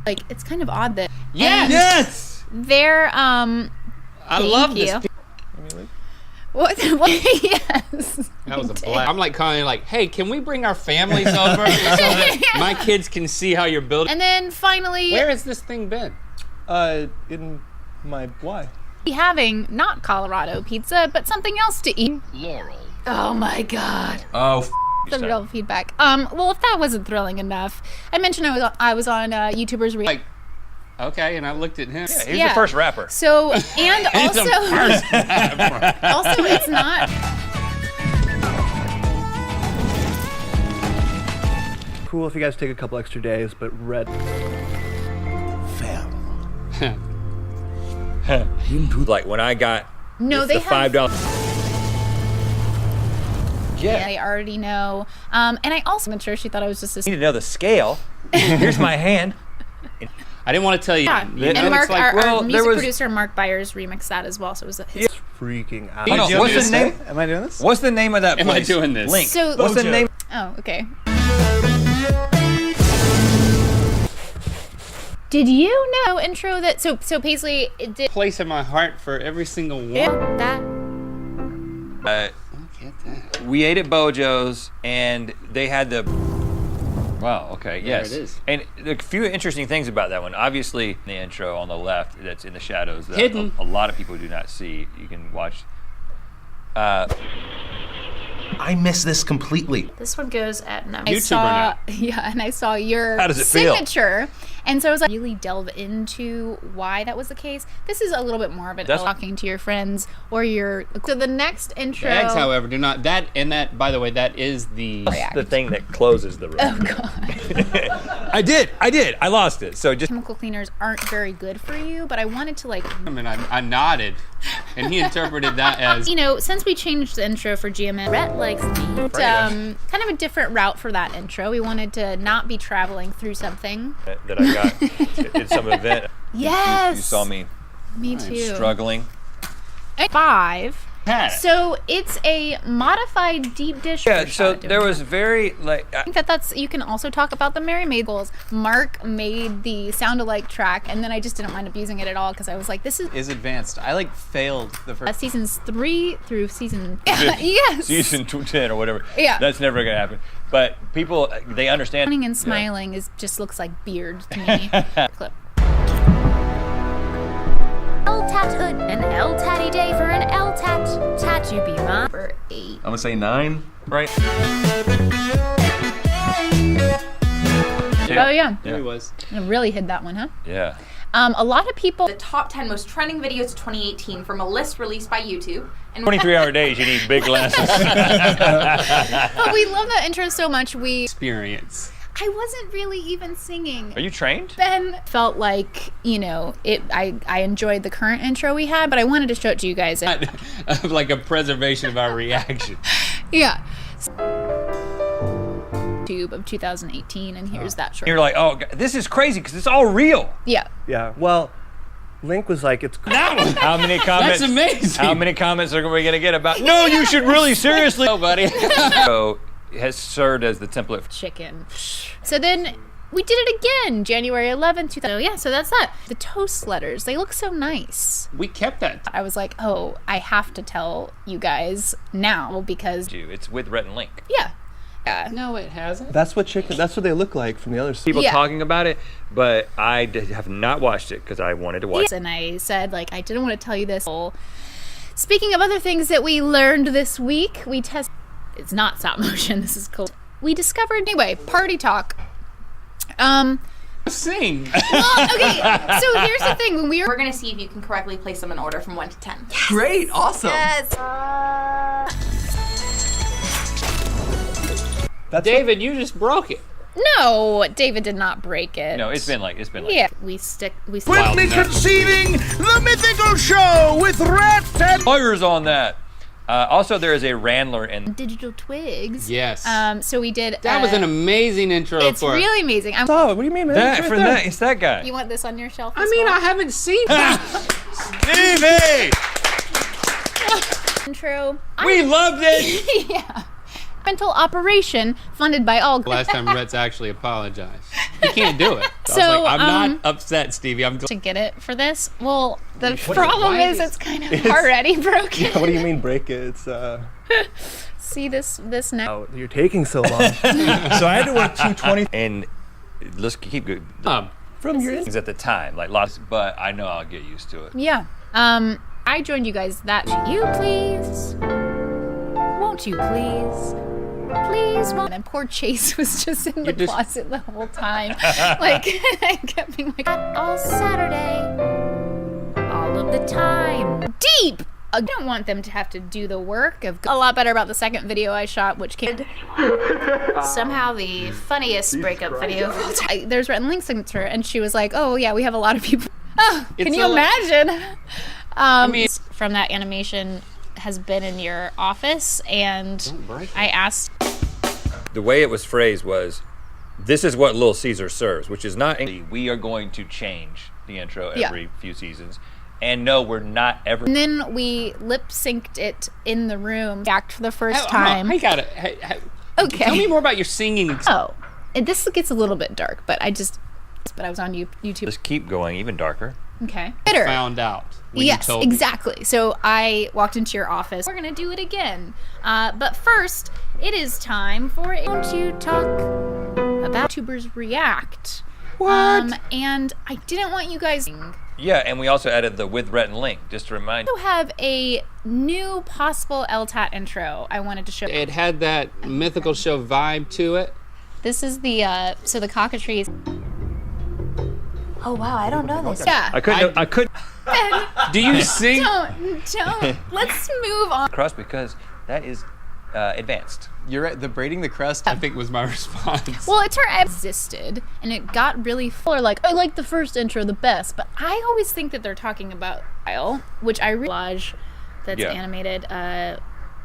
Like, it's kind of odd that... Yes! They're, I love this. What? Yes. That was a blast. I'm like calling like, hey, can we bring our families over so that my kids can see how you're building? And then finally... Where has this thing been? In my why? Having not Colorado pizza, but something else to eat. Laurel. Oh my God. Oh, The real feedback. Well, if that wasn't thrilling enough, I mentioned I was on YouTubers. like, okay, and I looked at him. Yeah, he was the first rapper. So, and also, also it's not. Cool if you guys take a couple extra days, but red. Like when I got They have $5. Yeah, I already know. And I also am sure she thought I was just this. You need to know the scale. Here's my hand. I didn't want to tell you. Yeah, You know, and Mark, it's like, our music producer Mark Byers remixed that as well, so it was his. Freaking out. Oh, no, what's the name? Am I doing this? What's the name of that place? Am I doing this? Link. So, what's the name? Oh, okay. Did you know intro that so basically it did place in my heart for every single one. that? Look at that. We ate at Bojo's and they had the. Wow. Okay. Yes. There it is. And a few interesting things about that one. Obviously, the intro on the left that's in the shadows that Hidden. a lot of people do not see. You can watch. I miss this completely. This one goes at no. YouTuber now. Yeah, and I saw your How does it feel? signature, and so I was like, really delve into why that was the case. This is a little bit more of it talking to your friends or your. So the next intro. The eggs, however, do not. That and that. By the way, that is the. The thing that closes the room. Oh God. I did. I lost it. So just. Chemical cleaners aren't very good for you, but I wanted to like. I mean, I nodded, and he interpreted that as. You know, since we changed the intro for GMN, Rhett likes me. Kind of a different route for that intro. We wanted to not be traveling through something. That I got in some event. Yes. You saw me. Me too. Struggling. 5. Had it. So it's a modified deep dish. Yeah, fish so shot there doing was that. very, like... I think that's, you can also talk about the Mary Maid goals. Mark made the sound-alike track, and then I just didn't mind abusing it at all, because I was like, this is advanced. I like failed the first. seasons 3 through season... yes! Season 10 or whatever. Yeah. That's never going to happen. But people, they understand... Frowning and smiling just looks like beard to me. Clip. L-Tat-hood, an L-Tatty day for an L-Tat. Tattoo be mine. Number 8. I'm gonna say 9, right? Oh yeah. There he was. I really hid that one, huh? Yeah. A lot of people... The top 10 most trending videos of 2018 from a list released by YouTube. And 23-hour days, you need big glasses. But we love that intro so much, Experience. I wasn't really even singing. Are you trained? Ben felt like, you know, I enjoyed the current intro we had, but I wanted to show it to you guys. Like a preservation of our reaction. Yeah. Tube of 2018, and here's that short. You're like, oh, this is crazy because it's all real. Yeah. Yeah. Well, Link was like, it's. How many comments? That's amazing. How many comments are we going to get about, no, you should really seriously. Oh, buddy. So, it has served as the template for Chicken. So then we did it again, January 11th, 2000. So yeah, so that's that. The toast letters, they look so nice. We kept that. I was like, oh, I have to tell you guys now because, you. It's with Rhett and Link. yeah. No, it hasn't. That's what they look like from the other side. People Yeah. talking about it, but I have not watched it because I wanted to watch it. And I said, like, I didn't want to tell you this. Speaking of other things that we learned this week, we tested. It's not stop motion. This is cool. We discovered anyway. Party talk. Sing. Well, okay. So here's the thing. When we're gonna see if you can correctly place them in order from 1 to 10. Great, awesome. Yes. David, you just broke it. No, David did not break it. No, it's been like. Yeah, we stick. Quickly conceiving the mythical show with Rhett and Lawyers on that. Also, there is a Randler in Digital Twigs. Yes. So we did. That was an amazing intro. It's really amazing. Oh, what do you mean, man? that. It's For right there. that, it's that guy. You want this on your shelf? I mean, I haven't seen Stevie, intro. we loved it. Yeah. Mental operation funded by all. Last time Rhett's actually apologized. You can't do it. So I was like, I'm not upset, Stevie. I'm to get it for this. Well, the problem is it's kind of already broken. What do you mean break it? It's See this neck? oh, you're taking so long. So I had to work 220. And let's keep good. From your Things at the time, like lots, but I know I'll get used to it. Yeah. I joined you guys that you please. Won't you please? Please won't. And poor Chase was just in the closet the whole time. Like I kept being like all Saturday. All of the time. Deep! I don't want them to have to do the work of a lot better about the second video I shot, which came somehow the funniest breakup video of all time. There's Rhett and Link's signature, and she was like, "Oh yeah, we have a lot of people." Oh, can you imagine? I mean, from that animation has been in your office, and I asked. The way it was phrased was, "This is what Little Caesar serves," which is not. We are going to change the intro every few seasons. And no, we're not ever. And then we lip synced it in the room, act for the first time. I got it. Okay. Tell me more about your singing. Oh, and this gets a little bit dark, but I was on YouTube. Let's keep going even darker. Okay. Bitter. Found out. When Yes, you told exactly. So I walked into your office. We're gonna do it again, but first, it is time for Don't You Talk About YouTubers React. What? And I didn't want you guys. Yeah, and we also added the with Rhett and Link, just to remind you. We have a new possible LTAT intro I wanted to show. It had that mythical show vibe to it. This is the so the cockatrice. Oh wow, I don't know this. Yeah. I couldn't Do you sing? Don't. Let's move on. crust because that is advanced. You're right. The braiding the crust. I think was my response. Well, it existed, and it got really full. Or like, I like the first intro the best, but I always think that they're talking about style, which I realize that's animated.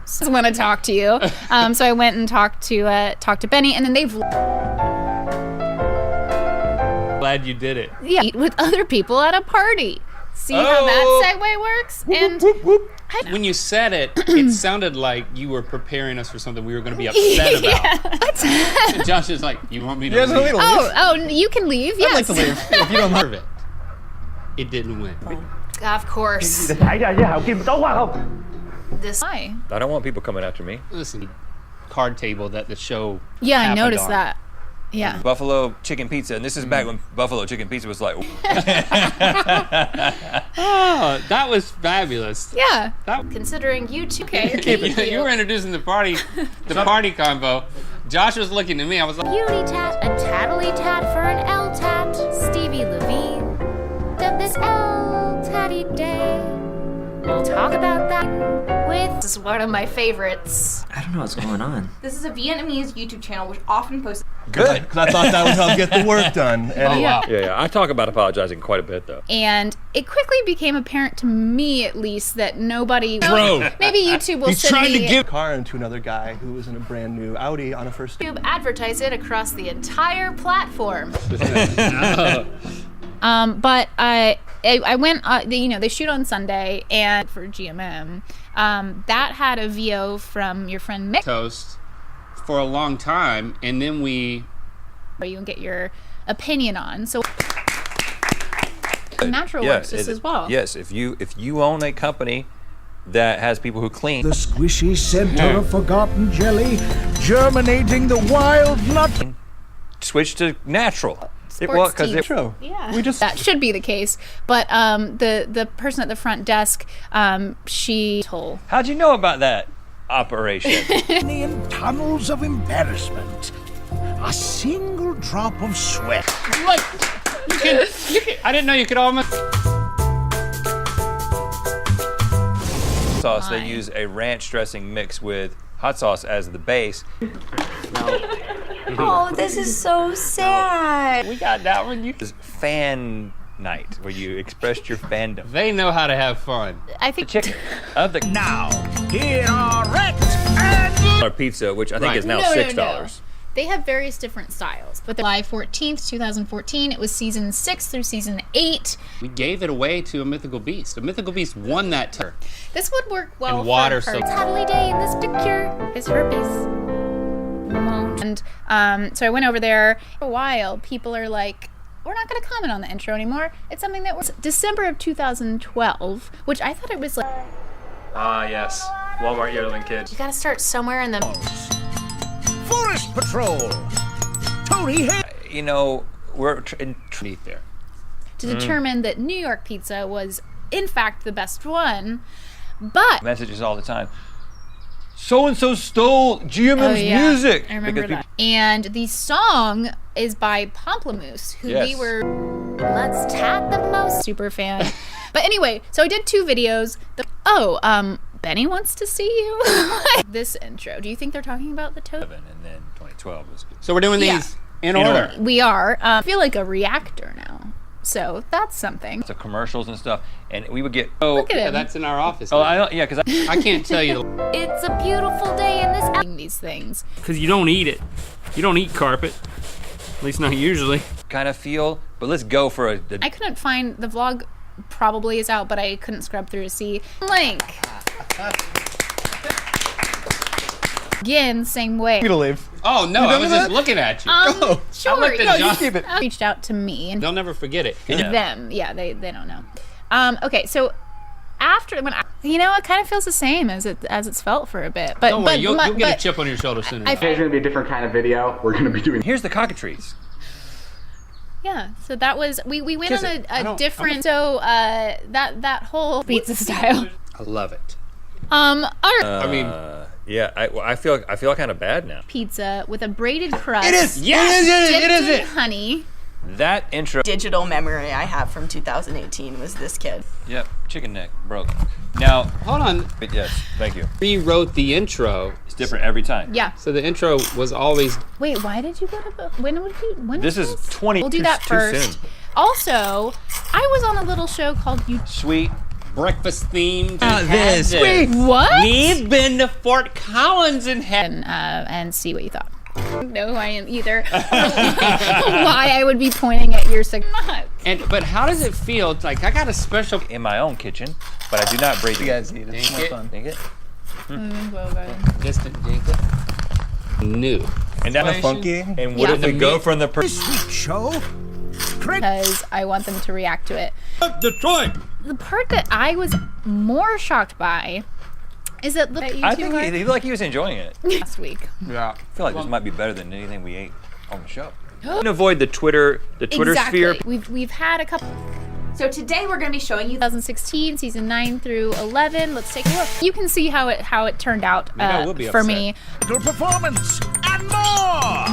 So want to talk to you. So I went and talked to Benny, and then they've Glad you did it. eat with other people at a party. See how that segue works? And When you said it, it sounded like you were preparing us for something we were going to be upset about. And Josh is like, "You want me to leave?" oh, you can leave. Yes. I'd like to leave if you don't mind. It. It didn't win. Of course. This. I don't want people coming after me. Listen, card table that the show. Yeah, I happened noticed on. that. Yeah. Buffalo chicken pizza, and this is back when Buffalo chicken pizza was like. Oh, that was fabulous. Yeah. That, Considering you two. you were introducing the party combo. Josh was looking at me. I was like, Beauty tat, a tattly tat for an L tat. Stevie Levine did this L tatty day. We'll talk about that with. This is one of my favorites. I don't know what's going on. This is a Vietnamese YouTube channel which often posts. Good. Because I thought that would help get the work done. And wow. Yeah. I talk about apologizing quite a bit though. And it quickly became apparent to me, at least, that nobody. Maybe YouTube will He's send trying me to give car into another guy who was in a brand new Audi on a first date. YouTube advertise it across the entire platform. But I went. They shoot on Sunday, and for GMM, that had a VO from your friend Mick. toast for a long time, and then we. You can get your opinion on. So natural works just as well. Yes, if you own a company that has people who clean. the squishy center of forgotten jelly, germinating the wild nut. Switch to natural. Sports team. True. Yeah, We just that should be the case. But the person at the front desk, she told. How'd you know about that operation? In tunnels of embarrassment. A single drop of sweat. Look, you can. I didn't know you could almost. Sauce. They use a ranch dressing mixed with hot sauce as the base. Oh, this is so sad. We got that one. You. This fan night where you expressed your fandom. They know how to have fun. I think Chicken of the Now, here are Rhett and our pizza, which I think is now No, no, $6. no. They have various different styles, but July 14th, 2014, it was season 6 through season 8. We gave it away to a mythical beast. A mythical beast won that turn. This would work well And water for so- her. Totally day in this picture is herpes. won't. And so I went over there. For a while, people are like, we're not going to comment on the intro anymore. It's something that was December of 2012, which I thought it was like... yes. Walmart Yearling Kid. You gotta start somewhere in the... Forest Patrol. Tony Hay. You know, we're underneath there. To determine that New York pizza was, in fact, the best one, but... Messages all the time. So-and-so stole GMM's music. I remember that. And the song is by Pomplamoose, who we were... Let's tat the most... super fan. But anyway, so I did 2 videos. Benny wants to see you. This intro. Do you think they're talking about the toad? And then 2012 was good. So we're doing these in order. We are. I feel like a reactor now. So that's something. So commercials and stuff, and we would get. Look at him. That's in our office. Oh, I don't. Yeah, because I can't tell you. It's a beautiful day in this... These things. Because you don't eat it. You don't eat carpet. At least not usually. kind of feel. But let's go for a. I couldn't find the vlog. Probably is out, but I couldn't scrub through to see link. Again, same way. I'm gonna leave. Oh no, I was just looking at you. Sure. I looked at John. Reached out to me and They'll never forget it. them. Yeah, they don't know. Okay, so after when it kind of feels the same as it's felt for a bit. But Don't worry, you'll get a chip on your shoulder soon. Today's gonna be a different kind of video. We're gonna be doing. Here's the cockatrice. Yeah, so that was we went on a different that whole pizza style. I love it. Our Yeah, I feel kind of bad now. pizza with a braided crust. It is. Yes, dipped it is in it. honey. That intro. Digital memory I have from 2018 was this kid. Yep, chicken neck broke. Now, Hold on. yes, thank you. Rewrote the intro. It's different every time. Yeah. So the intro was always. Wait, why did you go to when This was is 20. We'll do that too first. soon. Also, I was on a little show called You. Sweet. Breakfast themed. This. What? We've been to Fort Collins and had. And see what you thought. I don't know who I am either. Why I would be pointing at your But how does it feel? It's like I got a special. In my own kitchen, but I do not braid. You guys eat it. It's more fun. Think it. Distant Jacob. New. And that's Funky. And what Yeah. if we go from the Sweet show. because I want them to react to it. Detroit. The part that I was more shocked by is that the I think he looked like he was enjoying it. last week. Yeah. I feel like this might be better than anything we ate on the show. And avoid the Twitter sphere. We've had a couple. So today we're going to be showing you 2016 season 9 through 11. Let's take a look. You can see how it turned out I will be for upset. me. Little performance and more.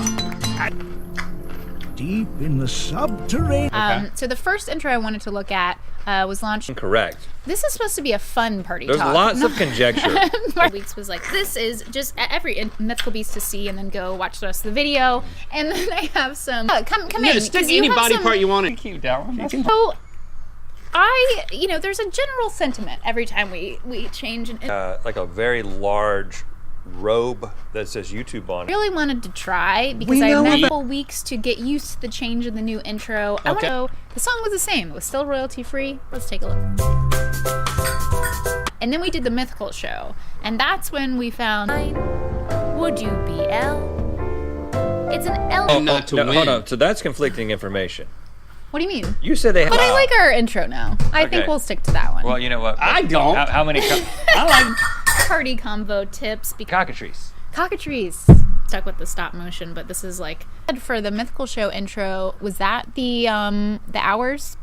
Deep in the subterranean. So the first intro I wanted to look at was launched. Correct. This is supposed to be a fun party There's talk. lots of conjecture. Weeks was like, this is just every mythical beast to see, and then go watch the rest of the video. And then I have some. Come Yeah, in. stick 'cause you any have body some- part you want to keep down. So, there's a general sentiment every time we change an. Like a very large robe that says YouTube on it. Really wanted to try because I had a couple weeks to get used to the change in the new intro. I want to know the song was the same. It was still royalty free. Let's take a look. And then we did the mythical show, and that's when we found. Would you be L? It's an L. Not to No, win. hold on. So that's conflicting information. What do you mean? You said they. But I like our intro now. I think Okay. we'll stick to that one. Well, you know what? I don't. How many I like. Party combo tips. cockatrice? Cockatrice. Stuck with the stop motion, but this is like for the mythical show intro. Was that the hours?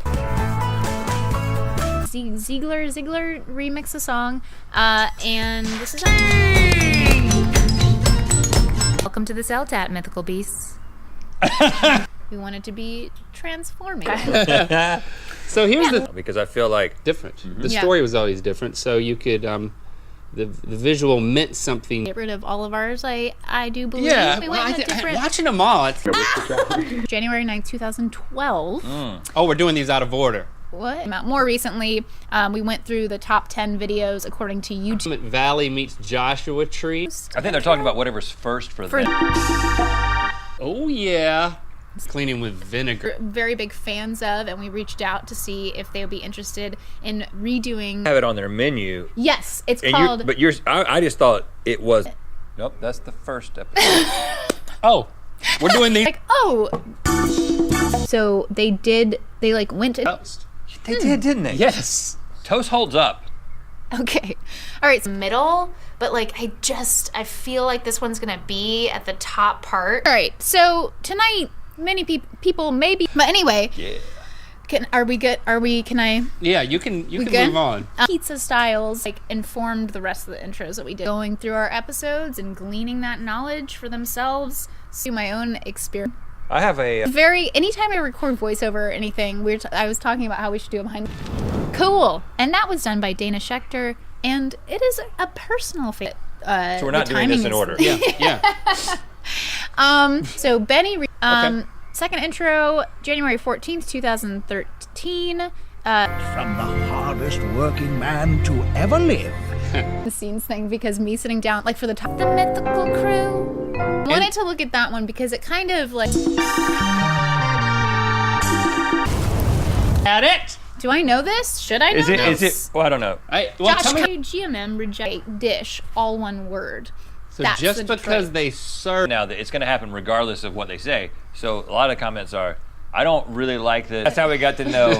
Ziegler remixed the song, and this is. Welcome to this LTAT, mythical beasts. We wanted to be transforming. So here's the Because I feel like different. The Yeah. story was always different. So you could the visual meant something. Get rid of all of ours. I do believe. Yeah, We well, went in a different. watching them all. It's, January 9th, 2012. oh, we're doing these out of order. What? More recently, we went through the top 10 videos according to YouTube. Summit Valley meets Joshua Tree. I think they're talking about whatever's first for them. Oh yeah, cleaning with vinegar. Very big fans of, and we reached out to see if they would be interested in redoing. Have it on their menu. Yes, it's And called. I just thought it was Nope, that's the first episode. Oh, we're doing the... Like, oh. So they like went to... Toast. They did, didn't they? Yes. Toast holds up. Okay. All right. Middle, but like I feel like this one's gonna be at the top part. All right. So tonight, many people maybe, but anyway. Yeah. Are we good? Can I? Yeah, you can good? move on. Pizza styles like informed the rest of the intros that we did. Going through our episodes and gleaning that knowledge for themselves. Through my own experience. I have a... anytime I record voiceover or anything, I was talking about how we should do it behind. Cool. And that was done by Dana Schechter, and it is a personal favorite. So we're not doing this in order. Yeah. So Benny, Okay. second intro, January 14th, 2013. From the hardest working man to ever live. The scenes thing, because me sitting down, like for the top, the mythical crew. I wanted to look at that one because it kind of like... At it. Do I know this? Should I know this? Is it? Well, I don't know. Josh, GMM reject dish, all one word. So That's just the because Detroit. they serve... Now, it's going to happen regardless of what they say. So a lot of comments are, I don't really like this. That's how we got to know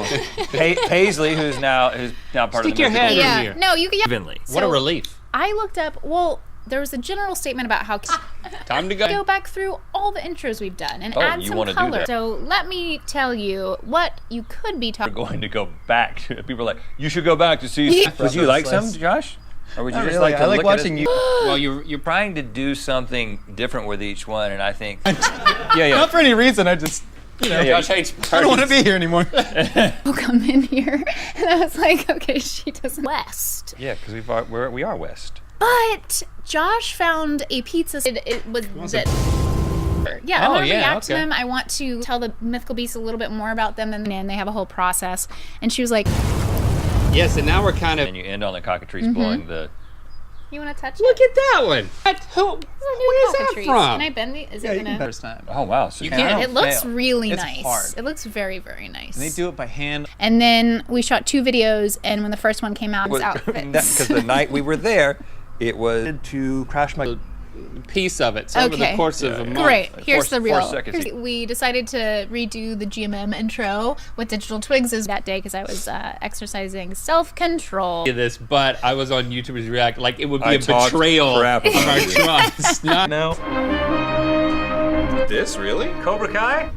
Paisley, who's now part of the... Stick your head in here. No, you can... Evenly. What a relief. I looked up, well, there was a general statement about how... Time to go back through all the intros we've done and Oh, add you some wanna do color. that. So let me tell you what you could be talking... We're going to go back. People are like, you should go back to see... Would you like some, Josh? Or would you just like to look watching you? Well, you're trying to do something different with each one, and I think... yeah. Not for any reason, I just... Josh hates parties. I don't want to be here anymore. Will come in here, and I was like, okay, she doesn't... West. Yeah, because we are West. But Josh found a pizza. It was that. Yeah, I want to react to them. I want to tell the mythical beasts a little bit more about them, and they have a whole process. And she was like, Yes, and now we're kind of... And you end on the cockatrice blowing the... "You want to touch Look it?" at that one. Where's that from? Can I bend it? Is it gonna? First time. Oh, wow. So You can't. It looks fail. really It's nice. hard. It looks very, very nice. And they do it by hand. And then we shot 2 videos, and when the first one came out, it was outfits. Because the night we were there, it was... To crash my... Piece of it. So over the course of a month. Great. Here's the real. 4 seconds. We decided to redo the GMM intro with digital twigs that day because I was exercising self-control. This, but I was on YouTubers React. Like it would be I a betrayal crap of about our you. trust. Not No. This, really? Cobra Kai?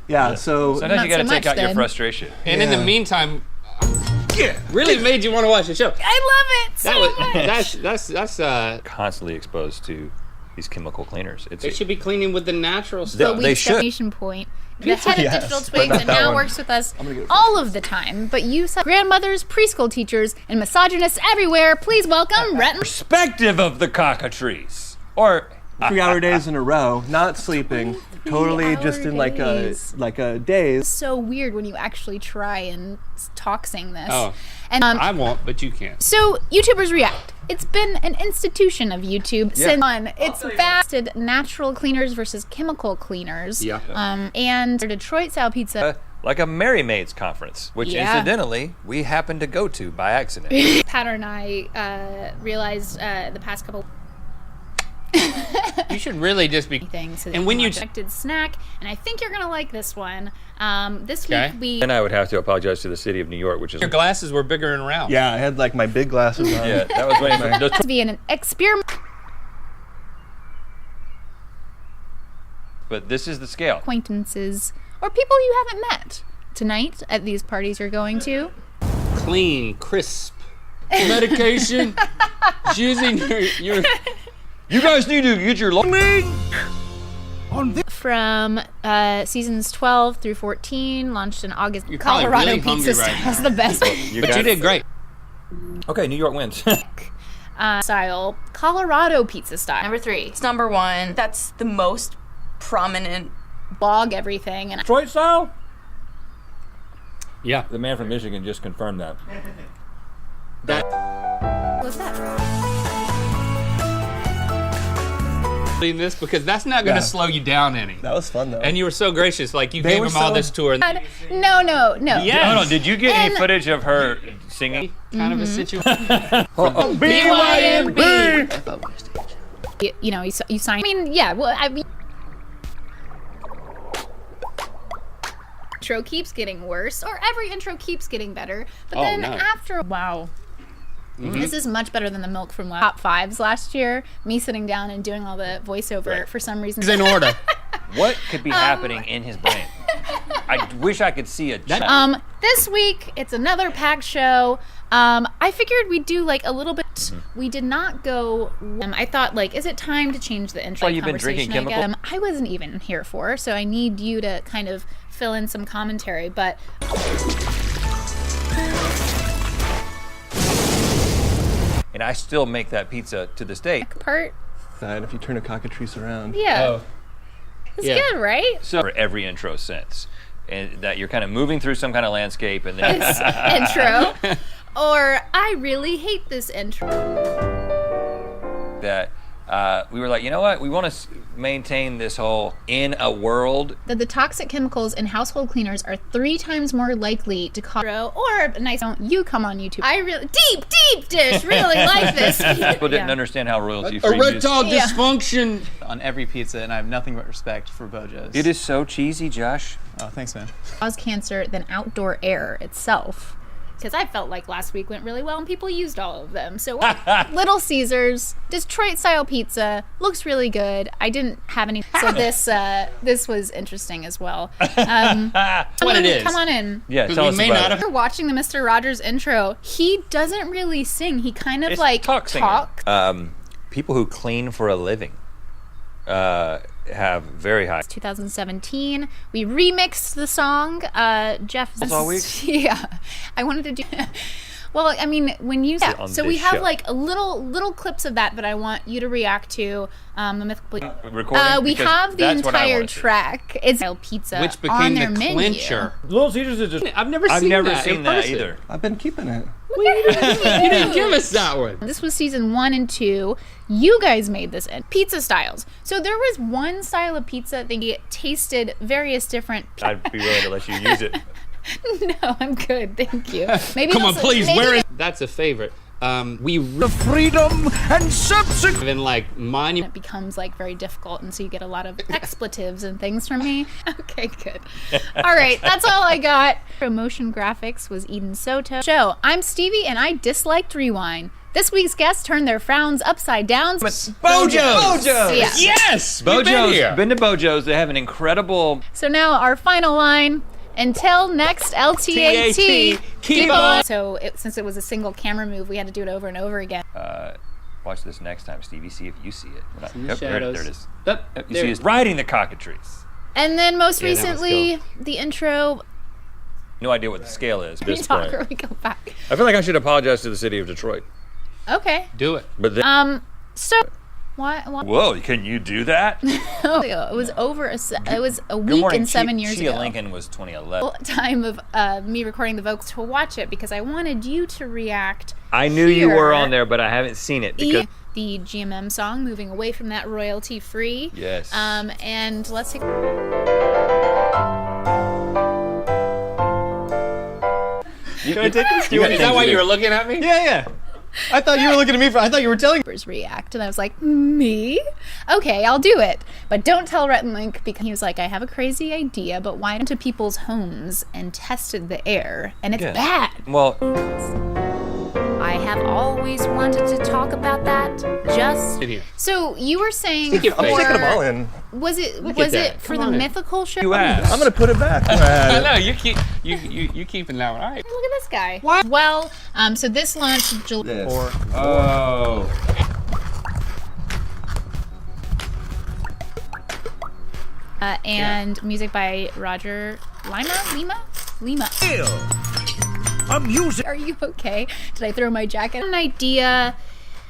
Yeah, so... Sometimes Not you got to so take much out your then. frustration. And in the meantime, really made you want to watch the show. I love it so much. That's Constantly exposed to these chemical cleaners. they should be cleaning with the natural But stuff. we They should. destination point. The head of digital twigs not and that now one. works with us all of the time. But you said grandmothers, preschool teachers, and misogynists everywhere. Please welcome Rhett. Perspective of the cockatrice. Or 3-hour days in a row, not sleeping, totally 3-hour just in like a daze. So weird when you actually try and talk saying this. Oh. And I won't, but you can't. so YouTubers React. It's been an institution of YouTube since on. It's fasted natural cleaners versus chemical cleaners. Yeah. And Detroit style pizza. like a Merry Maids conference, which incidentally we happened to go to by accident. Patter and I realized the past couple You should really just be things. So and when you snack, and I think you're gonna like this one. This Okay. week we And I would have to apologize to the city of New York, which is your glasses were bigger and round. Yeah, I had like my big glasses on. yeah, that was waiting for to be an experiment. But this is the scale. Acquaintances or people you haven't met tonight at these parties you're going to. Clean, crisp medication. Using your You guys need to get your link on this. From seasons 12 through 14, launched in August. You're probably Colorado really pizza hungry right style is now. the best. But you did great. Okay, New York wins. Style, Colorado pizza style. Number 3. It's number 1. That's the most prominent. Blog everything and Detroit style? Yeah. The man from Michigan just confirmed that. what's that? This because that's not going to slow you down any. That was fun though. And you were so gracious, like you They gave were them all so- this tour. No. Yes. Hold on, did you get any And- footage of her singing? Kind of a situation. BYMB. you know, you sign. I mean, yeah. Well, I mean, intro keeps getting worse, or every intro keeps getting better. But then after, wow. This is much better than the milk from top fives last year. Me sitting down and doing all the voiceover for some reason. It's in order. What could be happening in his brain? I wish I could see it. This week, it's another packed show. I figured we'd do like a little bit. We did not go. I thought, like, is it time to change the intro? Well, you've been drinking chemicals. I wasn't even here for, so I need you to kind of fill in some commentary. But and I still make that pizza to this day. Part. And if you turn a cockatrice around. Yeah. It's good, right? So for every intro since, and that you're kind of moving through some kind of landscape, and then this intro, or I really hate this intro. That we were like, you know what? We want to maintain this whole in a world that the toxic chemicals in household cleaners are 3 times more likely to cause, or a nice, don't you come on YouTube. I really deep dish really like this. People didn't understand how royalty free erectile dysfunction on every pizza, and I have nothing but respect for Bojo's. It is so cheesy, Josh. Oh, thanks, man. Cause cancer than outdoor air itself. Because I felt like last week went really well and people used all of them. So Little Caesars, Detroit-style pizza, looks really good. I didn't have any, so this was interesting as well. What it is. Come on in. Yeah, tell us about it. You're watching the Mr. Rogers intro. He doesn't really sing. He kind of like talks. People who clean for a living have very high. 2017. We remixed the song. Jeff. All week? Yeah. I wanted to do. Well, I mean, when you so we have like a little clips of that I want you to react to. The mythical. Recording. We have the entire track. It's pizza, which became on their the clincher. Little Caesars is just. I've never seen that either. I've been keeping it. You didn't give us that one. This was season 1 and 2. You guys made this in pizza styles. So there was one style of pizza that tasted various different. I'd be willing to let you use it. No, I'm good, thank you. Maybe come on, please. Where is? That's a favorite. The freedom and subsequent. Even like monument. It becomes like very difficult, and so you get a lot of expletives and things from me. Okay, good. All right, that's all I got. Motion graphics was Eden Soto. I'm Stevie, and I disliked Rewind. This week's guests turned their frowns upside down. Bojo's! Yeah. Yes! Bojo's. Been to Bojo's. They have an incredible. So now our final line. Until next LTAT, keep on. So since it was a single camera move, we had to do it over and over again. Watch this next time, Stevie. See if you see it. There it is. You see us riding the cockatrice. And then most recently, the intro. No idea what the scale is. We talk or we go back. I feel like I should apologize to the city of Detroit. Okay. Do it. But then, so. Why? Whoa! Can you do that? It was it was a week and 7 years ago. Chia Lincoln was 2011. Time of me recording the vocals to watch it because I wanted you to react. I knew you were on there, but I haven't seen it because the GMM song, moving away from that royalty free. Yes. And let's take. Can I take this? Is that why you were looking at me? Yeah. I thought you were looking at me. I thought you were telling me. React, and I was like, me? Okay, I'll do it. But don't tell Rhett and Link, because he was like, I have a crazy idea, but why into people's homes and tested the air, and it's bad. Well, I have always wanted to talk about that. Just so you were saying, I'm taking them all in. Was it for the mythical show? you asked. I'm gonna put it back. No, you keeping that one. All right. Look at this guy. What? Well, so this launched July 4. Oh. And music by Roger Lima. Music. Are you okay? Did I throw my jacket? An idea.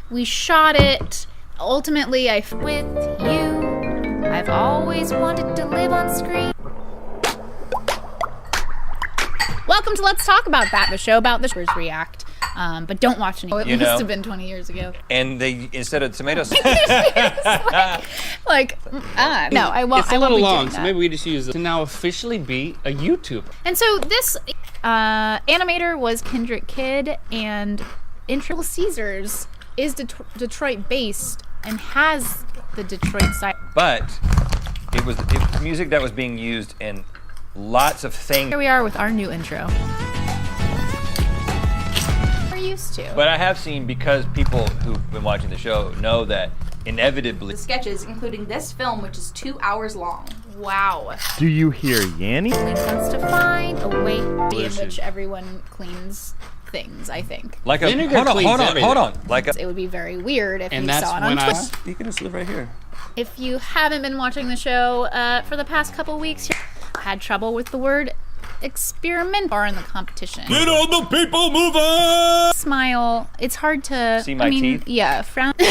We shot it. Ultimately, with you. I've always wanted to live on screen. Welcome to Let's Talk About That, the show about the React. But don't watch any. It must have been 20 years ago. And they, instead of tomato sauce. No, I won't. It's a little long, so maybe we just use it to now officially be a YouTuber. And so this animator was Kendrick Kidd, and Little Caesars is Detroit-based. and has the Detroit side. But it was music that was being used in lots of things. Here we are with our new intro. We're used to. But I have seen, because people who've been watching the show know that inevitably... The sketches, including this film, which is 2 hours long. Wow. Do you hear Yanny? Wants to find a way in which everyone cleans things, I think. Like a... Vinegar Hold on. Like a... It would be very weird if And you that's saw it on when I... Twitter. You can just live right here. If you haven't been watching the show for the past couple weeks, had trouble with the word experiment bar in the competition. Get on the people moving! Smile. It's hard to see my teeth. Yeah, frown. You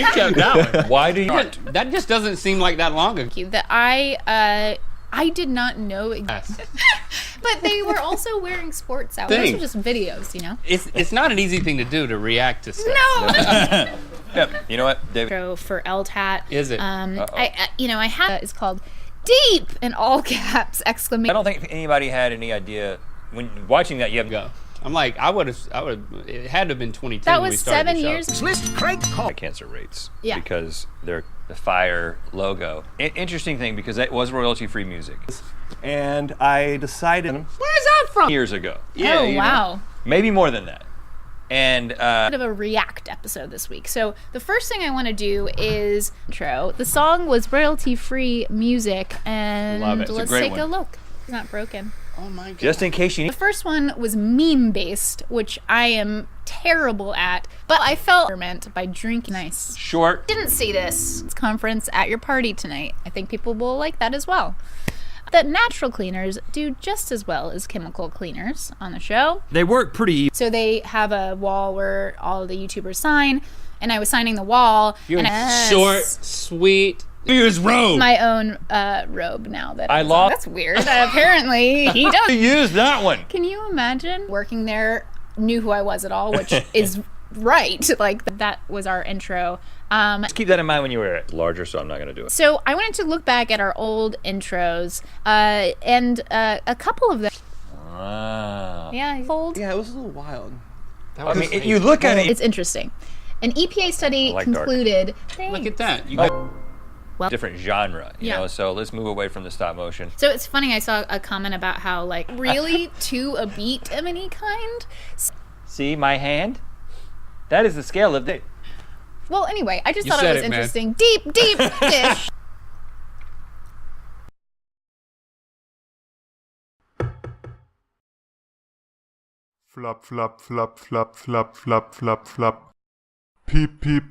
kept that one. Why do you not? That just doesn't seem like that long ago. That I did not know. Yes. But they were also wearing sports outfits. Those are just videos, you know. It's not an easy thing to do, to react to stuff. No. Yep. You know what, David? For LTAT. Is it? I have. It's called Deep in all caps exclamation. I don't think anybody had any idea when watching that. You have Go. I'm like, I would. It had to have been 2010. That when was we started 7 the show. years. List Craig Call. cancer rates. Yeah. Because they're the fire logo. Interesting thing, because that was royalty-free music And I decided. Where's that from? years ago. Oh, wow. Maybe more than that. And Bit of a react episode this week. So the first thing I want to do is intro. The song was royalty-free music, and Love it. It's a let's great take one. a look. It's not broken. Oh my god. just in case you The need, first one was meme-based, which I am terrible at, but I felt meant by drinking nice. short. Didn't see this conference at your party tonight. I think people will like that as well. That natural cleaners do just as well as chemical cleaners on the show. They work pretty. So they have a wall where all of the YouTubers sign, and I was signing the wall. You're and short, sweet. Use robe. my own robe now that I it's lost- on. That's weird. Apparently he does. Use that one. Can you imagine working there, knew who I was at all, which is right. Like that was our intro. Just keep that in mind when you wear it. Larger, so I'm not going to do it. So I wanted to look back at our old intros, and a couple of them. Ah. Yeah, old. Yeah, it was a little wild. I mean, you look at it. It's interesting. An EPA study I like dark. concluded. Look at that. You got Different genre, you Yeah. know. So let's move away from the stop motion. So it's funny. I saw a comment about how like really to a beat of any kind. See my hand? That is the scale of it. Well, anyway, I just You thought it said was it, man. interesting. Deep dish. Flop, flop, flop, flop, flop, flop, flop, flop. Peep, peep.